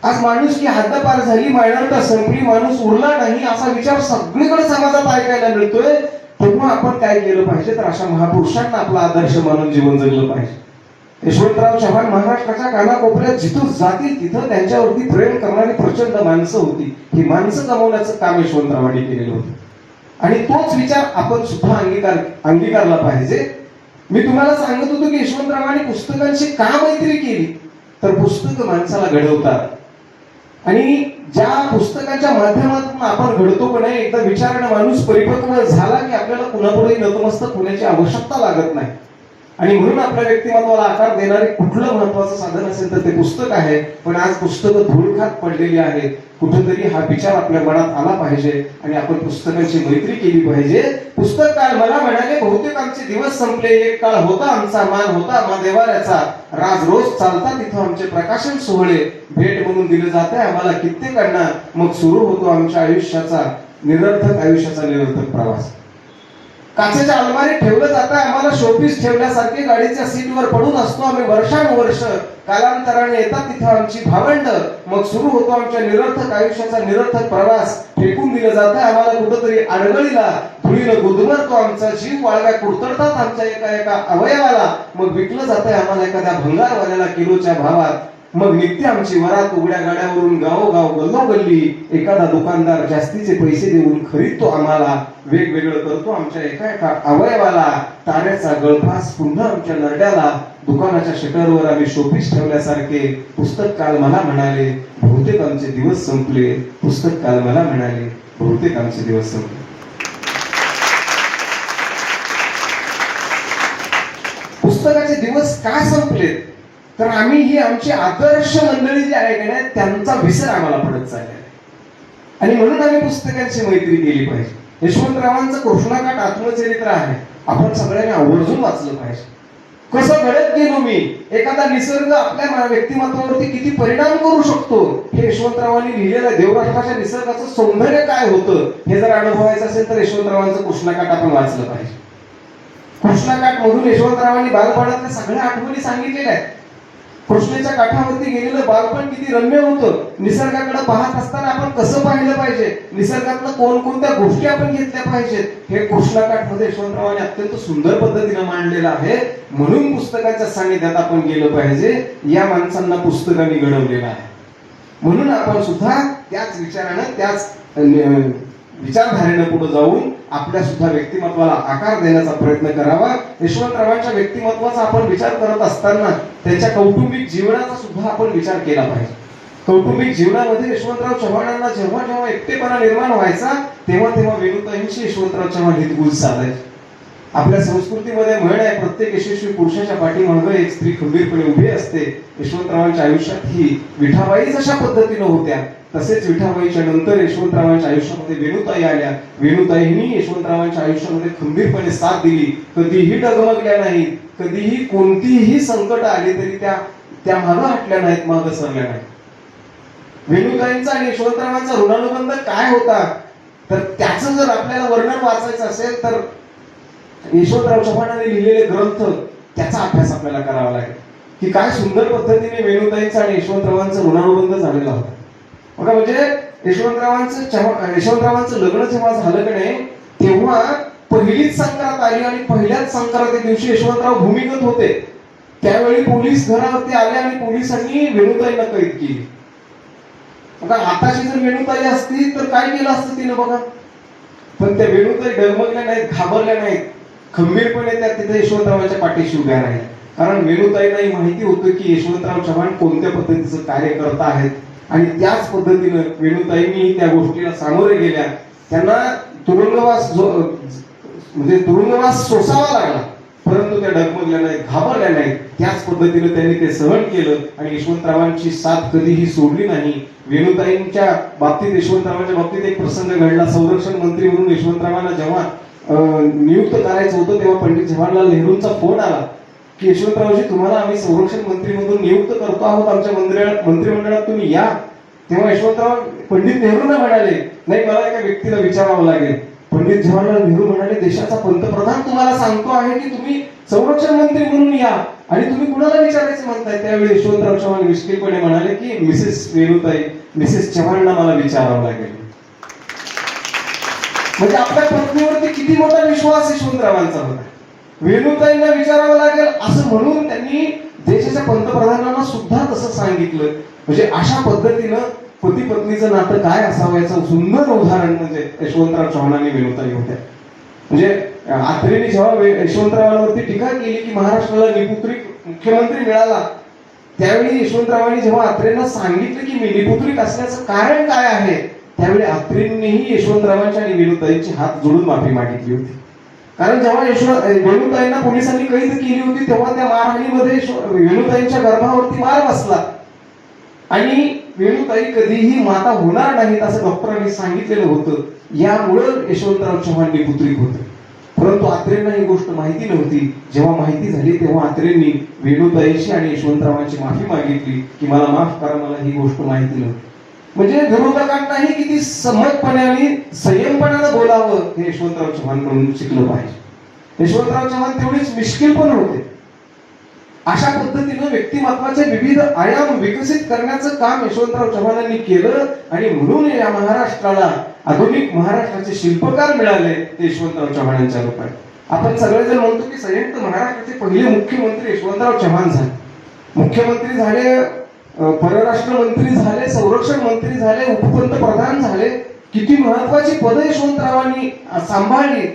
आज माणूस की हद्दपार झाली, मानवता संपली, माणूस उरला नाही असा विचार सगळीकडे समाजात ऐकायला मिळतोय. तेव्हा आपण काय केलं पाहिजे तर अशा महापुरुषांना आपला आदर्श मानून जीवन जगलं पाहिजे. यशवंतराव चव्हाण महाराष्ट्राच्या कानाकोपऱ्यात जिथून जातील तिथं त्यांच्यावरती प्रेम करणारी प्रचंड माणसं होती. ही माणसं कमवण्याचं काम यशवंतरावांनी केलेलं होतं आणि तोच विचार आपण सुद्धा अंगीकारला पाहिजे. मी तुम्हाला सांगत होतो की यशवंतरावांनी पुस्तकांची का मैत्री केली तर पुस्तकं माणसाला घडवतात आणि ज्या पुस्तकाच्या माध्यमातून आपण घडतो पण नाही, एकदा विचाराने माणूस परिपक्व झाला की आपल्याला पुन्हा नतमस्तक होण्याची आवश्यकता लागत नाही. आणि म्हणून आपल्या व्यक्तिमत्वाला आकार देणारे कुठलं महत्वाचं साधन असेल तर ते पुस्तक आहे. पण आज पुस्तकं धूळखात पडलेली आहेत. कुठेतरी हा विचार आपल्या मनात आला पाहिजे आणि आपण पुस्तकांची मैत्री केली पाहिजे. पुस्तक काळ मला म्हणाले, बहुतेक आमचे दिवस संपले. एक काळ होता आमचा मान होता देवाऱ्याचा, राज रोज चालता तिथं आमचे प्रकाशन सोहळे. भेट म्हणून दिले जाते आम्हाला कित्येकांना, मग सुरू होतो आमच्या आयुष्याचा निरर्थक प्रवास. काचेच्या अलमारीत ठेवलं जातं आम्हाला शोपीस ठेवल्यासारखे. गाडीच्या सीटवर पडून असतो आम्ही वर्षानुवर्ष. कालांतराने येतात तिथं आमची भावंड, मग सुरू होतो आमच्या निरर्थक आयुष्याचा निरर्थक प्रवास. फेकून दिलं जातं आम्हाला कुठंतरी आडगळीला, धुळीनं गुदमरतो आमचा जीव. वाळव्या कुडतडतात आमच्या एका अवयवाला, मग विकलं जातंय आम्हाला एखाद्या भंगारवाल्याला किलोच्या भावात. मग निघते आमची वरात उघड्या गाड्यावरून गावोगाव गल्लोगल्ली. एखादा दुकानदार जास्तीचे पैसे देऊन खरीदतो आम्हाला. वेगवेगळं करतो आमच्या एका अवयवाला. ताऱ्याचा गळफास पुन्हा आमच्या नरड्याला. दुकानाच्या शटरवर आम्ही शोपीस ठेवल्यासारखे. पुस्तक काल मला म्हणाले, बहुतेक आमचे दिवस संपले. पुस्तक काल मला म्हणाले, बहुतेक आमचे दिवस संपले. पुस्तकाचे दिवस का संपलेत? तर आम्ही ही आमची आदर्श मंडळी जी आहे का त्यांचा विसर आम्हाला पडत चाललेला आहे. आणि म्हणून आम्ही पुस्तकांची मैत्री केली पाहिजे. यशवंतरावांचं कृष्णाकाठ आत्मचरित्र आहे, आपण सगळ्यांनी आवर्जून वाचलं पाहिजे. कसं घडत गेलो मी, एखादा निसर्ग आपल्या व्यक्तिमत्वावरती किती परिणाम करू शकतो हे यशवंतरावांनी लिहिलेलं. देवराष्ट्राच्या निसर्गाचं सौंदर्य काय होतं हे जर अनुभवायचं असेल तर यशवंतरावांचं कृष्णाकाठ आपण वाचलं पाहिजे. कृष्णाकाठ मधून यशवंतरावांनी बालपणातल्या सगळ्या आठवणी सांगितलेल्या आहेत. कृष्णेच्या काठावरती गेलेलं बालपण किती रम्य होतं. निसर्गाकडे पाहत असताना आपण कसं पाहिलं पाहिजे, निसर्गातलं कोणकोणत्या गोष्टी आपण घेतल्या पाहिजेत, हे कृष्णाकाठ मध्ये यशवंतरावांनी अत्यंत सुंदर पद्धतीने मांडलेलं आहे. म्हणून पुस्तकाच्या सानिध्यात आपण गेलं पाहिजे. या माणसांना पुस्तकांनी घडवलेलं आहे. म्हणून आपण सुद्धा त्याच विचारानं त्याच विचारधारेनं पुढे जाऊन आपल्या सुद्धा व्यक्तिमत्वाला आकार देण्याचा प्रयत्न करावा. यशवंतरावांच्या व्यक्तिमत्वाचा आपण विचार करत असताना त्यांच्या कौटुंबिक जीवनाचा सुद्धा आपण विचार केला पाहिजे. कौटुंबिक जीवनामध्ये यशवंतराव चव्हाणांना जेव्हा जेव्हा एकटेपणा निर्माण व्हायचा तेव्हा वेणुताईंशी यशवंतराव चव्हाण हितगुज साधायचे. आपल्या संस्कृतीमध्ये म्हण आहे, प्रत्येक यशस्वी पुरुषाच्या पाठीमागे एक स्त्री खंबीरपणे उभी असते. यशवंतरावांच्या आयुष्यात ही विठाबाई जशा पद्धतीनं होत्या तसेच विठाबाईच्या नंतर यशवंतरावांच्या आयुष्यामध्ये वेणुताई आल्या. वेणुताईंनी यशवंतरावांच्या आयुष्यामध्ये खंबीरपणे साथ दिली. कधीही डगमगल्या नाहीत, कधीही कोणतीही संकट आली तरी त्या मागं हटल्या नाहीत, मागं सरल्या नाहीत. वेणुताईंचा आणि यशवंतरावांचा ऋणानुबंध काय होता तर त्याचं जर आपल्याला वर्णन वाचायचं असेल तर यशवंतराव चव्हाणांनी लिहिलेले ग्रंथ त्याचा अभ्यास आपल्याला करावा लागेल की काय सुंदर पद्धतीने वेणुताईंचा आणि यशवंतरावांचा ऋणानुबंध झालेला होता. बघा, म्हणजे यशवंतरावांचं लग्न जेव्हा झालं की नाही तेव्हा पहिलीच संक्रांत आली आणि पहिल्याच संक्रांती दिवशी यशवंतराव भूमिगत होते. त्यावेळी पोलीस घरावरती आले आणि पोलिसांनी वेणुताईंना कैद केली. बघा, आताची जर वेणुताई असती तर काय केलं असतं तिने बघा. पण त्या वेणुताई डगमगल्या नाहीत, घाबरल्या नाहीत, खंबीरपणे त्या तिथे यशवंतरावांच्या पाठीशी उभ्या राहिल्या. कारण वेणुताईंनाही माहिती होतं की यशवंतराव चव्हाण कोणत्या पद्धतीचं कार्य करत आहेत आणि त्याच पद्धतीनं वेणुताईंनी त्या गोष्टीला सामोरे गेल्या. त्यांना तुरुंगवास सोसावा लागला परंतु त्या डगमगल्या नाहीत, घाबरल्या नाहीत. त्याच पद्धतीने त्यांनी ते सहन केलं आणि यशवंतरावांची साथ कधीही सोडली नाही. वेणुताईंच्या बाबतीत यशवंतरावांच्या बाबतीत एक प्रसंग घडला. संरक्षण मंत्री म्हणून यशवंतरावांना जेव्हा नियुक्त करायचं होतं तेव्हा पंडित जवाहरलाल नेहरूंचा फोन आला की यशवंतरावजी तुम्हाला आम्ही संरक्षण मंत्री म्हणून नियुक्त करतो आहोत, आमच्या मंत्रिमंडळात तुम्ही या. तेव्हा यशवंतराव पंडित नेहरूंना म्हणाले, नाही मला एका व्यक्तीला विचारावं लागेल. पंडित जवाहरलाल नेहरू म्हणाले, देशाचा पंतप्रधान तुम्हाला सांगतो आहे की तुम्ही संरक्षण मंत्री म्हणून या आणि तुम्ही कुणाला विचारायचं म्हणताय. त्यावेळी यशवंतराव चव्हाण निष्ठेपणे म्हणाले की मिसेस वेणुताई, मिसेस चव्हाणला मला विचारावं लागेल. म्हणजे आपल्या पत्नीवरती किती मोठा विश्वास यशवंतरावांचा होता. वेणुताईंना विचारावं लागेल असं म्हणून त्यांनी देशाच्या पंतप्रधानांना सुद्धा तसं सांगितलं. म्हणजे अशा पद्धतीनं पती पत्नीचं नातं काय असावं याचं सुंदर उदाहरण म्हणजे यशवंतराव चव्हाण आणि वेणुताई होत्या. म्हणजे आत्रेंनी जेव्हा यशवंतरावांवरती टीका केली की महाराष्ट्राला निपुत्रिक मुख्यमंत्री मिळाला त्यावेळी यशवंतरावांनी जेव्हा अत्रेंना सांगितलं की मी निपुत्रिक असण्याचं कारण काय आहे, त्यावेळी अत्रेंनीही यशवंतरावांच्या आणि वेणुताईंचे हात जोडून माफी मागितली होती. कारण जेव्हा वेणुताईंना पोलिसांनी कैद केली होती तेव्हा त्या मारहाणीमध्ये वेणुताईंच्या गर्भावरती मार बसला आणि वेणुताई कधीही माता होणार नाहीत असं डॉक्टरांनी सांगितलेलं होतं. यामुळं यशवंतराव चव्हाण निपुत्रिक होते. परंतु अत्रेंना ही गोष्ट माहिती नव्हती. जेव्हा माहिती झाली तेव्हा अत्रेंनी वेणुताईची आणि यशवंतरावांची माफी मागितली की मला माफ करा, मला ही गोष्ट माहिती नव्हती. म्हणजे विरोधकांनाही किती समजपणे आणि संयमपणानं बोलावं हे यशवंतराव चव्हाणकडून शिकलं पाहिजे. यशवंतराव चव्हाण तेवढेच मिश्किल पण होते. अशा पद्धतीनं व्यक्तिमत्वाचे विविध आयाम विकसित करण्याचं काम यशवंतराव चव्हाणांनी केलं आणि म्हणून या महाराष्ट्राला आधुनिक महाराष्ट्राचे शिल्पकार मिळाले ते यशवंतराव चव्हाणांच्या रूपात. आपण सगळेजण म्हणतो की संयुक्त महाराष्ट्राचे पहिले मुख्यमंत्री यशवंतराव चव्हाण झाले. मुख्यमंत्री झाले, परराष्ट्र मंत्री झाले, संरक्षण मंत्री झाले, उपपंतप्रधान झाले. किती महत्वाची पदं यशवंतरावांनी सांभाळली,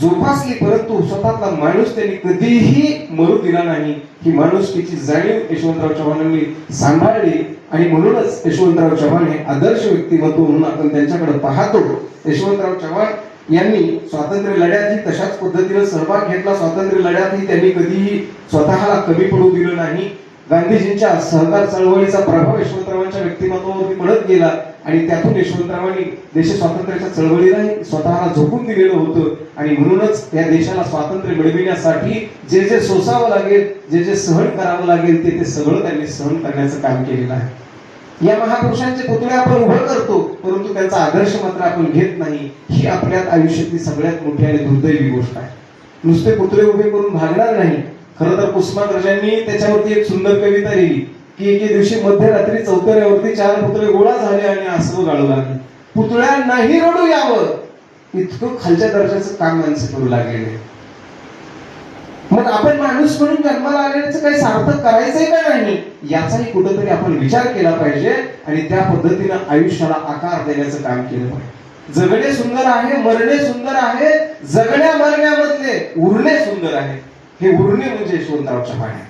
जोपासली, परंतु स्वतःचा माणूस त्यांनी कधीही मरू दिला नाही. ही माणुसकीची जाणीव यशवंतराव चव्हाणांनी सांभाळली आणि म्हणूनच यशवंतराव चव्हाण हे आदर्श व्यक्तिमत्व म्हणून आपण त्यांच्याकडे पाहतो. यशवंतराव चव्हाण यांनी स्वातंत्र्य लढ्यातही तशाच पद्धतीने सहभाग घेतला. स्वातंत्र्य लढ्यातही त्यांनी कधीही स्वतःला कमी पडू दिलं नाही. गांधीजींच्या सहकार चळवळीचा प्रभाव यशवंतरावांच्या व्यक्तिमत्वावरती पडत गेला आणि त्यातून यशवंतरावांनी देश स्वातंत्र्याच्या चळवळीला स्वतःला झोकून दिलेलं होतं आणि म्हणूनच या देशाला स्वातंत्र्य मिळविण्यासाठी जे जे सोसावं लागेल, जे जे सहन करावं लागेल ते सगळं त्यांनी सहन करण्याचं काम केलेलं आहे. या महापुरुषांचे पुतळे आपण उभं करतो, परंतु त्यांचा आदर्श मात्र आपण घेत नाही. ही आपल्या आयुष्यातली सगळ्यात मोठी आणि दुर्दैवी गोष्ट आहे. नुसते पुतळे उभे करून भागणार नाही. खरं तर कुसुमाग्रजांनी त्याच्यावरती एक सुंदर कविता लिहिली की एके दिवशी मध्यरात्री चौतऱ्यावरती 4 पुतळे गोळा झाले आणि आसरू गाळू लागले. पुतळ्यांनाही रडू यावं इतकं खालच्या दर्जाचं काम माणसं करू लागलेले. मग आपण माणूस म्हणून जन्माला आल्याचं काही सार्थक करायचंय का नाही याचाही कुठेतरी आपण विचार केला पाहिजे आणि त्या पद्धतीनं आयुष्याला आकार देण्याचं काम केलं पाहिजे. जगणे सुंदर आहे, मरणे सुंदर आहे, जगण्या मरण्यामधले उरणे सुंदर आहे. हे उरणे म्हणजे यशवंतराव चव्हाण आहे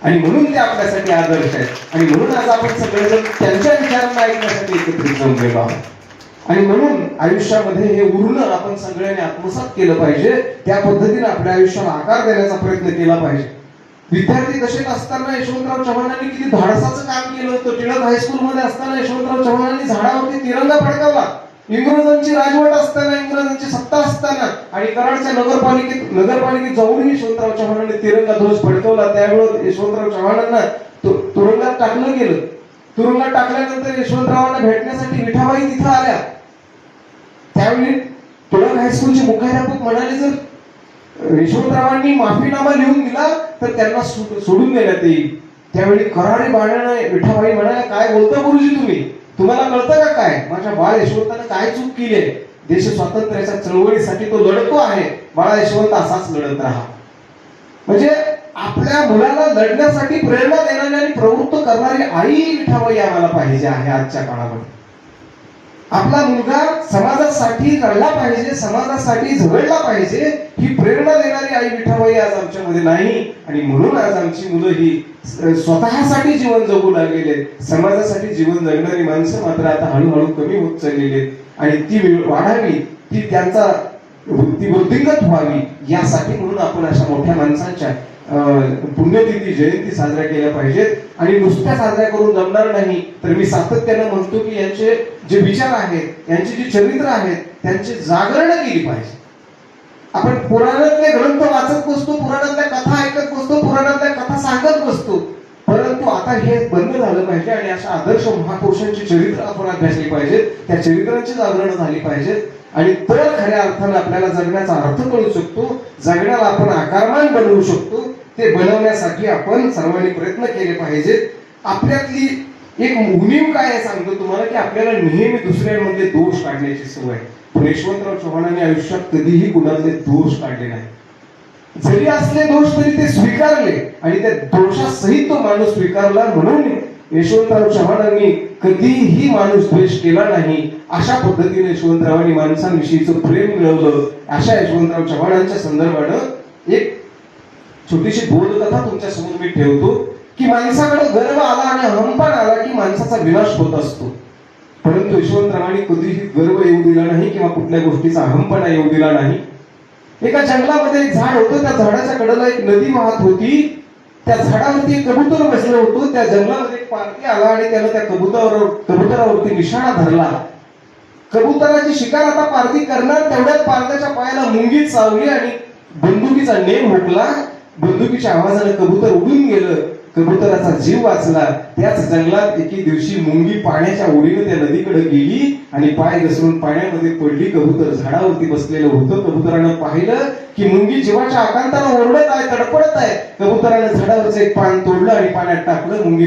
आणि म्हणून ते आपल्यासाठी आदर्श आहेत आणि म्हणून आज आपण सगळेजण त्यांच्या विचारांना ऐकण्यासाठी एकत्रित जमलेलो आहोत. आणि म्हणून आयुष्यामध्ये हे उरणं आपण सगळ्यांनी आत्मसात केलं पाहिजे. त्या पद्धतीने आपल्या आयुष्याला आकार देण्याचा प्रयत्न केला पाहिजे. विद्यार्थी दशेत असताना यशवंतराव चव्हाणांनी किती धाडसाचं काम केलं होतं. टिळक हायस्कूल मध्ये असताना यशवंतराव चव्हाणांनी झाडावरती तिरंगा फडकावला. इंग्रजांची राजवट असताना, इंग्रजांची सत्ता असताना आणि कराडच्या नगरपालिकेत जाऊनही यशवंतराव चव्हाणांनी तिरंगा ध्वज फडकवला. त्यावेळेस यशवंतराव चव्हाणांना तुरुंगात टाकलं गेलं. तुरुंगात टाकल्यानंतर यशवंतरावांना भेटण्यासाठी विठाबाई तिथं आल्या. त्यावेळी टिळक हायस्कूलचे मुख्याध्यापक म्हणाले जर यशवंतरावांनी माफीनामा लिहून दिला तर त्यांना सोडून देण्यात येईल. त्यावेळी करारी बाळाने विठाबाई म्हणाल्या काय बोलता गुरुजी तुम्ही, तुम्हाला कळतं का काय माझ्या बाळ यशवंतानं काय चूक केली आहे. देश स्वातंत्र्याच्या चळवळीसाठी तो लढतो आहे. बाळा यशवंत असाच लढत राहा. म्हणजे आपल्या मुलाला लढण्यासाठी प्रेरणा देणारी आणि प्रवृत्त करणारी आई विठाबाई आम्हाला पाहिजे आहे आजच्या काळामध्ये. आपला मुलगा समाजासाठी लढला पाहिजे, समाजासाठी झगडला पाहिजे ही प्रेरणा देणारी आई विठाबाई आज आमच्यामध्ये नाही आणि म्हणून आज आमची मुलं ही स्वतःसाठी जीवन जगू लागलेले, समाजासाठी जीवन जगणारी माणसं मात्र आता हळूहळू कमी होत चाललेली आणि ती वाढावी, ती त्यांचा ती वृद्धिंगत व्हावी यासाठी म्हणून आपण अशा मोठ्या माणसांच्या पुण्यतिथी जयंती साजऱ्या केल्या पाहिजेत. आणि नुसत्या साजऱ्या करून जमणार नाही तर मी सातत्याने म्हणतो की यांचे जे विचार आहेत, यांची जी चरित्र आहेत त्यांची जागरण केली पाहिजे. आपण पुराणातले ग्रंथ वाचत बसतो, पुराणातल्या कथा ऐकत बसतो, पुराणातल्या कथा सांगत बसतो, परंतु आता हे बंद झालं पाहिजे आणि अशा आदर्श महापुरुषांची चरित्र आपण अभ्यासली पाहिजेत. त्या चरित्रांची जागरण झाली पाहिजेत आणि तर खऱ्या अर्थाने आपल्याला जगण्याचा अर्थ कळू शकतो, जगण्याला आपण आकारमान बनवू शकतो. ते बनवण्यासाठी आपण सर्वांनी प्रयत्न केले पाहिजेत. आपल्यातली एक मोहीम काय आहे सांगतो तुम्हाला की आपल्याला नेहमी दुसऱ्यांमधले दोष काढण्याची सवय. पण यशवंतराव चव्हाणांनी आयुष्यात कधीही कुणातले दोष काढले नाही. जरी असले दोष तरी ते स्वीकारले आणि त्या दोषासहित तो माणूस स्वीकारला. म्हणून यशवंतराव चव्हाणांनी कधीही माणूस द्वेष केला नाही. अशा पद्धतीने यशवंतरावांनी माणसांविषयीचं प्रेम मिळवलं. अशा यशवंतराव चव्हाणांच्या संदर्भानं एक छोटीशी बोधकथा तुमच्या समोर मी ठेवतो की माणसाकडे गर्व आला आणि अहंपण आला की माणसाचा विनाश होत असतो. परंतु यशवंतरावांनी कधीही गर्व येऊ दिला नाही किंवा कुठल्या गोष्टीचा अहंपणा येऊ दिला नाही. एका जंगलामध्ये एक झाड होतं, त्या झाडाच्या कडेला एक नदी वाहत होती. त्या झाडावरती एक कबूतर बसलं होतं. त्या जंगलामध्ये एक पारधी आला आणि त्यानं त्या कबुतरावरती निशाणा धरला. कबुतराची शिकार आता पारधी करणार, तेवढ्यात पारध्याच्या पायाला मुंगी चावली आणि बंदुकीचा नेम हुकला. बंदुकीच्या आवाजाने कबूतर उडून गेलं. कबुतराचा जीव वाचला. त्याच जंगलात एके दिवशी मुंगी पाण्याच्या ओढीने त्या नदीकडे गेली आणि पाय घसरून पाण्यामध्ये पडली. कबूतर झाडावरती बसलेलं होतं. कबुतरानं पाहिलं की मुंगी जीवाच्या आकांतानं ओरडत आहे, तडपडत आहे. कबुतरानं झाडावरचं एक पान तोडलं आणि पाण्यात टाकलं. मुंगी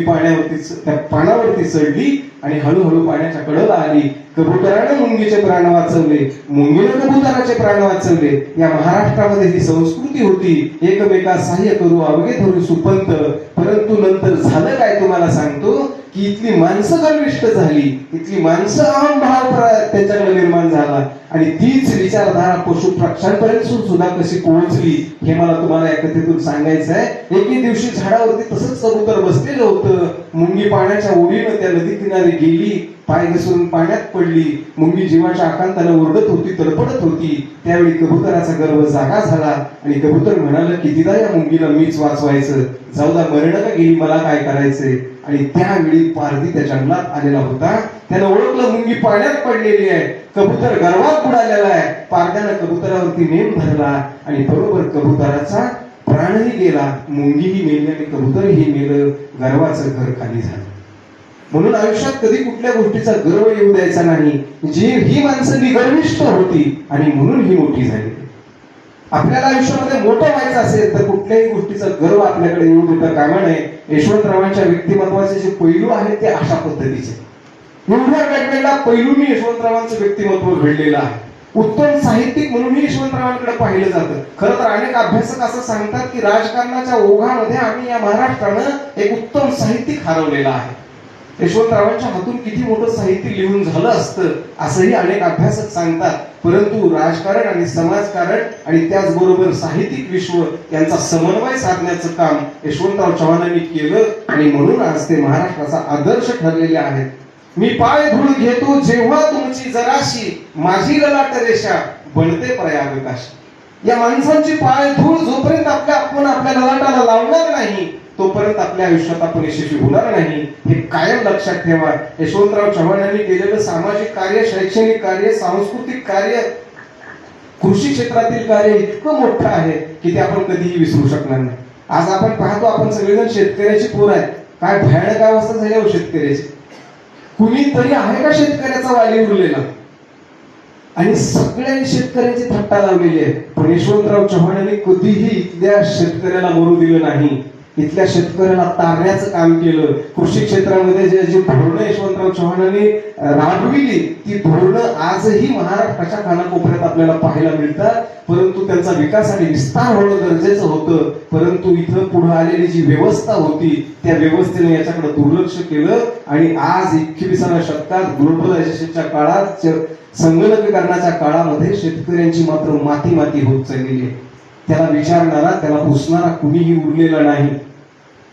त्या पानावरती चढली आणि हळूहळू पाण्याच्या कडेला आली. कबुतरानं मुंगीचे प्राण वाचवले, मुंगीनं कबुतराचे प्राण वाचवले. या महाराष्ट्रामध्ये ही संस्कृती होती, एकमेका सहाय्य करू अवघे धरू सुपंत. परंतु नंतर झालं काय तुम्हाला सांगतो की इथली माणसं गर्विष्ठ झाली, इथली माणसं अहंभाव त्याच्याकडे निर्माण झाला आणि तीच विचारधारा पशु पक्ष्यांपर्यंत सुद्धा कशी पोहोचली हे मला तुम्हाला या कथेतून सांगायचं आहे. एके दिवशी झाडावरती तसंच कबूतर बसलेलं होतं. मुंगी पाण्याच्या ओढीनं त्या नदी किनारी गेली, पाय घसरून पाण्यात पडली. मुंगी जीवाच्या आकांतानं ओरडत होती, तडपडत होती. त्यावेळी कबुतराचा गर्व जागा झाला आणि कबूतर म्हणाल कितीदा या मुंगीला मीच वाचवायचं, जाऊ दा मरण का गेली, मला काय करायचंय. आणि त्यावेळी पारधी त्या जंगलात आलेला होता. त्यानं ओळखलं मुंगी पाण्यात पडलेली आहे. कबूतर गर्वात बुडालेला आहे. पारध्यानं कबुतरावरती नेम धरला आणि बरोबर कबुतराचा प्राणही गेला, मुंगीही मेली आणि कबूतरही मेलं. गर्वाचं घर खाली झालं. म्हणून आयुष्यात कधी कुठल्या गोष्टीचा गर्व येऊ द्यायचा नाही. ही माणसं निगर्विष्ठ होती आणि म्हणून ही मोठी झाली. आपल्याला आयुष्यामध्ये मोठं व्हायचं असेल तर कुठल्याही गोष्टीचा गर्व आपल्याकडे येऊ देता कामा नये. यशवंतरावांच्या व्यक्तिमत्वाचे जे पैलू आहेत ते अशा पद्धतीचे. एवढ्या वेगवेगळ्या पैलूंनी यशवंतरावांचं व्यक्तिमत्व घडलेलं आहे. उत्तम साहित्यिक म्हणूनही यशवंतरावांकडे पाहिलं जातं. खरं तर अनेक अभ्यासक असं सांगतात की राजकारणाच्या ओघामध्ये आम्ही या महाराष्ट्रानं एक उत्तम साहित्यिक हरवलेला आहे. यशवंतरावांच्या हातून किती मोठं साहित्य लिहून झालं असतं असंही अनेक अभ्यासक सांगतात. परंतु राजकारण आणि समाजकारण आणि त्याचबरोबर साहित्यिक विश्व यांचा समन्वय साधण्याचं काम यशवंतराव चव्हाणांनी केलं आणि म्हणून आज ते महाराष्ट्राचा आदर्श ठरलेले आहेत. मी पाय धूळ घेतो जेव्हा तुमची जराशी, माझी ललाट रेषा बनते प्रयाग काशी. या माणसांची पाय धूळ जोपर्यंत आपण आपल्या ललाटाला लावणार नाही तोपर्यंत आपल्या आयुष्यात आपण यशस्वी होणार नाही, हे कायम लक्षात ठेवा. यशवंतराव चव्हाणांनी केलेलं सामाजिक कार्य, शैक्षणिक कार्य, सांस्कृतिक कार्य, कृषी क्षेत्रातील कार्य इतकं मोठं आहे की ते आपण कधीही विसरू शकणार नाही. आज आपण पाहतो, आपण सगळेजण शेतकऱ्याची पोर आहे. काय भयानक अवस्था झाली हो शेतकऱ्याची. कुणीतरी आहे का शेतकऱ्याचा वाली उरलेला? आणि सगळ्यांनी शेतकऱ्याची थट्टा लावलेली आहे. पण यशवंतराव चव्हाणांनी कधीही इथल्या शेतकऱ्याला मरू दिलं नाही. इथल्या शेतकऱ्याला तारण्याचं काम केलं. कृषी क्षेत्रामध्ये जी धोरणं यशवंतराव चव्हाणांनी राबविली ती धोरणं आजही महाराष्ट्राच्या कानाकोपऱ्यात आपल्याला पाहायला मिळतात. परंतु त्यांचा विकास आणि विस्तार होणं गरजेचं होतं. परंतु इथं पुढे आलेली जी व्यवस्था होती त्या व्यवस्थेने याच्याकडे दुर्लक्ष केलं आणि आज 21व्या शतकात ग्लोबलायझेशनच्या काळात, संगणकीकरणाच्या काळामध्ये शेतकऱ्यांची मात्र माती होत चाललेली आहे. त्याला विचारणारा, त्याला पुसणारा कुणीही उरलेला नाही.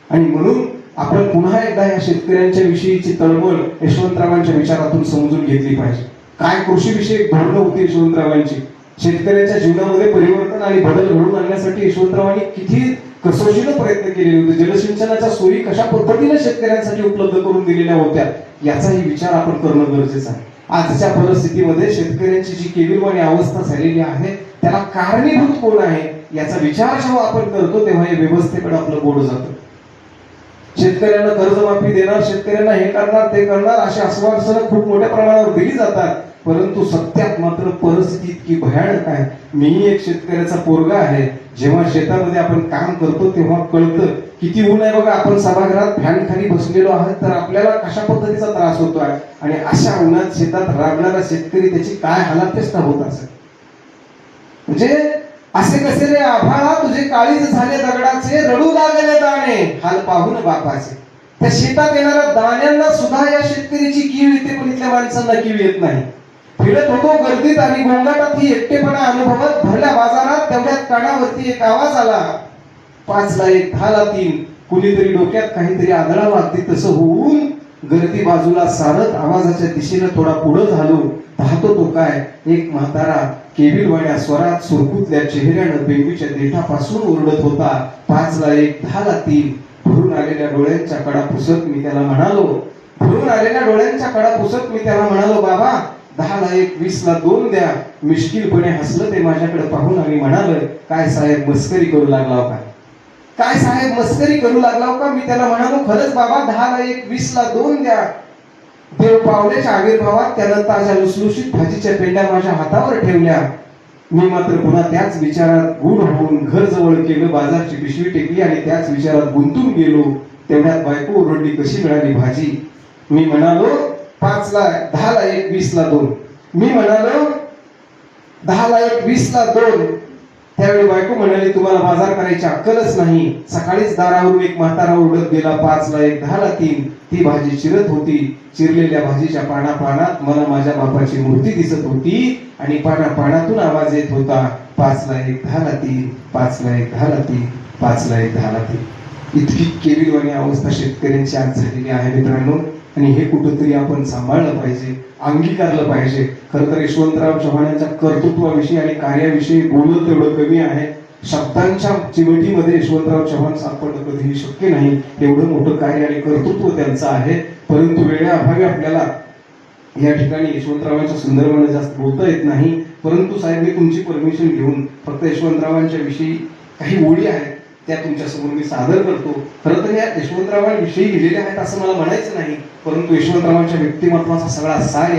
आणि म्हणून आपण पुन्हा एकदा या शेतकऱ्यांच्या विषयीची तळमळ यशवंतरावांच्या विचारातून समजून घेतली पाहिजे. काय कृषीविषयक धोरणं होती यशवंतरावांची. शेतकऱ्यांच्या जीवनामध्ये परिवर्तन आणि बदल घडवून आणण्यासाठी यशवंतरावांनी किती कसोशीने प्रयत्न केलेले होते. जलसिंचनाच्या सोयी कशा पद्धतीने शेतकऱ्यांसाठी उपलब्ध करून दिलेल्या होत्या याचाही विचार आपण करणं गरजेचं आहे. आजच्या परिस्थितीमध्ये शेतकऱ्यांची जी केविलवाणी अवस्था झालेली आहे त्याला कारणीभूत कोण आहे याचा विचार जेव्हा आपण करतो तेव्हा या व्यवस्थेकडे आपलं बोट जातं. शेतकऱ्यांना कर्जमाफी देणार, शेतकऱ्यांना हे करणार ते करणार अशी आश्वासनं खूप मोठ्या प्रमाणावर दिली जातात. परंतु सत्यात मात्र परिस्थिती इतकी भयानक आहे. मीही एक शेतकऱ्याचा पोरगा आहे. जेव्हा शेतामध्ये आपण काम करतो तेव्हा कळतं किती ऊन आहे बघा. आपण सभागृहात फॅन खाली बसलेलो आहोत तर आपल्याला कशा पद्धतीचा त्रास होतोय आणि अशा उन्हात शेतात राबणारा शेतकरी त्याची काय हालातचेष्टा होत असेल. म्हणजे असे कसे रे आभाळा तुझे काळीज झाले दगडाचे, रडू लागले दाणे हाल पाहून बापाचे. त्या शेतात येणाऱ्या दाण्यांना सुद्धा या शेतकरीची कीव येते पण इथल्या माणसांना कीव येत नाही. फिरत होतो गर्दीत आणि गोंगाटात ही एकटेपणा अनुभवत भरल्या बाजारात तेवढ्यात कानावरती एक आवाज आला, 5ला 1 10ला 3 कुणीतरी डोक्यात काहीतरी आदळावं, अगदी तसं होऊन गर्दी बाजूला सारत आवाजाच्या दिशेने थोडा पुढे झालो. पाहतो तो काय, एक म्हातारा केविलवाण्या स्वरात सुरकुतल्या चेहऱ्यानं बेंबीच्या देठापासून ओरडत होता. 5 ला 1, 10 ला 3. भरून आलेल्या डोळ्यांच्या कडा पुसत मी त्याला म्हणालो, बाबा 10 ला 1, 20 ला 2 द्या. मिश्किलपणे हसलं ते माझ्याकडे पाहून आणि म्हणालं, काय साहेब मस्करी करू लागलाव का? मी त्याला म्हणालो, खरंच बाबा 10 ला 1, 20 ला 2 द्या. देव पावल्याच्या आविर्भावात त्यानं ताज्या लुसलुशीत भाजीच्या पेंड्या माझ्या हातावर ठेवल्या. मी मात्र पुन्हा त्याच विचारात गूढ होऊन घर जवळ केलं, बाजारची पिशवी टेकली आणि त्याच विचारात गुंतून गेलो. तेवढ्यात बायको ओरडली, कशी मिळाली भाजी? मी म्हणालो 10 ला 1, 20 ला 2. मी म्हणालो 10 ला 1, 20 ला 2. त्यावेळी बायको म्हणाली, तुम्हाला बाजार करायची अक्कलच नाही. सकाळीच दारावरून एक म्हातारा ओरडत गेला, 5 ला 1, 10 ला 3. ती भाजी चिरत होती. चिरलेल्या भाजीच्या पानात मला माझ्या बापाची मूर्ती दिसत होती आणि पानातून आवाज येत होता, 5 ला 1, 10 ला 3. 5 ला 1, 10 ला 3. 5 ला 1, 10 ला 3. इतकी केविलवाणी अवस्था शेतकऱ्यांची आज झालेली आहे मित्रांनो, आणि हे कुठंतरी आपण सांभाळलं पाहिजे, अंगीकारलं पाहिजे. खरं तर यशवंतराव चव्हाणांच्या कर्तृत्वाविषयी आणि कार्याविषयी बोलणं तेवढं कमी आहे. शब्दांच्या चिमटीमध्ये यशवंतराव चव्हाण सापडणं कधीही शक्य नाही. एवढं मोठं कार्य आणि कर्तृत्व त्यांचं आहे. परंतु वेळेअभावी आपल्याला या ठिकाणी यशवंतरावांच्या संदर्भाने जास्त बोलता येत नाही. परंतु साहेब, मी तुमची परमिशन घेऊन फक्त यशवंतरावांच्या विषयी काही ओळी आहेत त्या तुमच्या समोर मी सादर करतो. खरं तर या यशवंतरावांविषयी लिहिलेल्या आहेत असं मला म्हणायचं नाही, परंतु यशवंतरावांच्या व्यक्तिमत्वाचा सगळा सार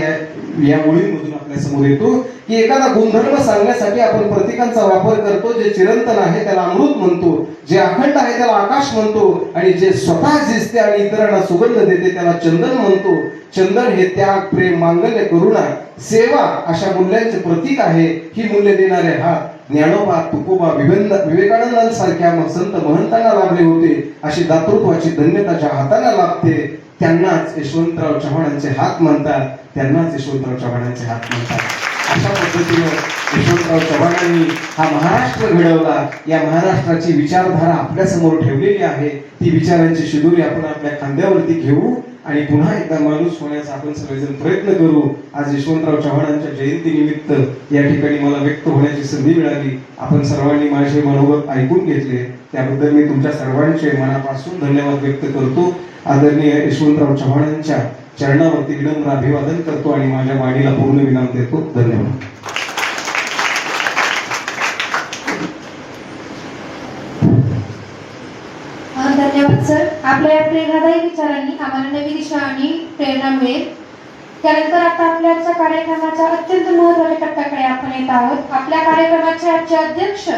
या ओळींमधून आपल्या समोर येतो. की एखादा गुणधर्म सांगण्यासाठी आपण प्रतीकांचा वापर करतो. जे चिरंतन आहे त्याला अमृत म्हणतो, जे अखंड आहे त्याला आकाश म्हणतो, आणि जे स्वतः झिजते आणि इतरांना सुगंध देते त्याला चंदन म्हणतो. चंदन हे त्याग, प्रेम, मांगल्य, करुणा, सेवा अशा मूल्यांचे प्रतीक आहे. ही मूल्य देणारे हात ज्ञानोबा, तुकोबा, विवेकानंदांसारख्या संत महंतांना लाभले होते. अशी दातृत्वाची धन्यता ज्या हाताला लाभते त्यांनाच यशवंतराव चव्हाणांचे हात म्हणतात. अशा पद्धतीने यशवंतराव चव्हाणांनी हा महाराष्ट्र घडवला. या महाराष्ट्राची विचारधारा आपल्या समोर ठेवलेली आहे. ती विचारांची शिदोरी आपण आपल्या खांद्यावरती घेऊ आणि पुन्हा एकदा माणूस होण्याचा आपण सगळेजण प्रयत्न करू. आज यशवंतराव चव्हाणांच्या जयंती निमित्त या ठिकाणी मला व्यक्त होण्याची संधी मिळाली. आपण सर्वांनी माझे मनोगत ऐकून घेतले त्याबद्दल मी तुमच्या सर्वांचे मनापासून धन्यवाद व्यक्त करतो. आदरणीय यशवंतराव चव्हाणांच्या चरणावरती विनम्र अभिवादन करतो आणि माझ्या वाणीला पूर्ण विराम देतो. धन्यवाद. धन्यवाद सर. आपल्या या प्रेरणादायी विचारांनी आम्हाला नवी दिशा आणि प्रेरणा मिळेल. त्यानंतर आता आपल्या कार्यक्रमाच्या अत्यंत महत्त्वाच्या टप्प्याकडे आपण येत आहोत. आपल्या कार्यक्रमाचे आजचे अध्यक्ष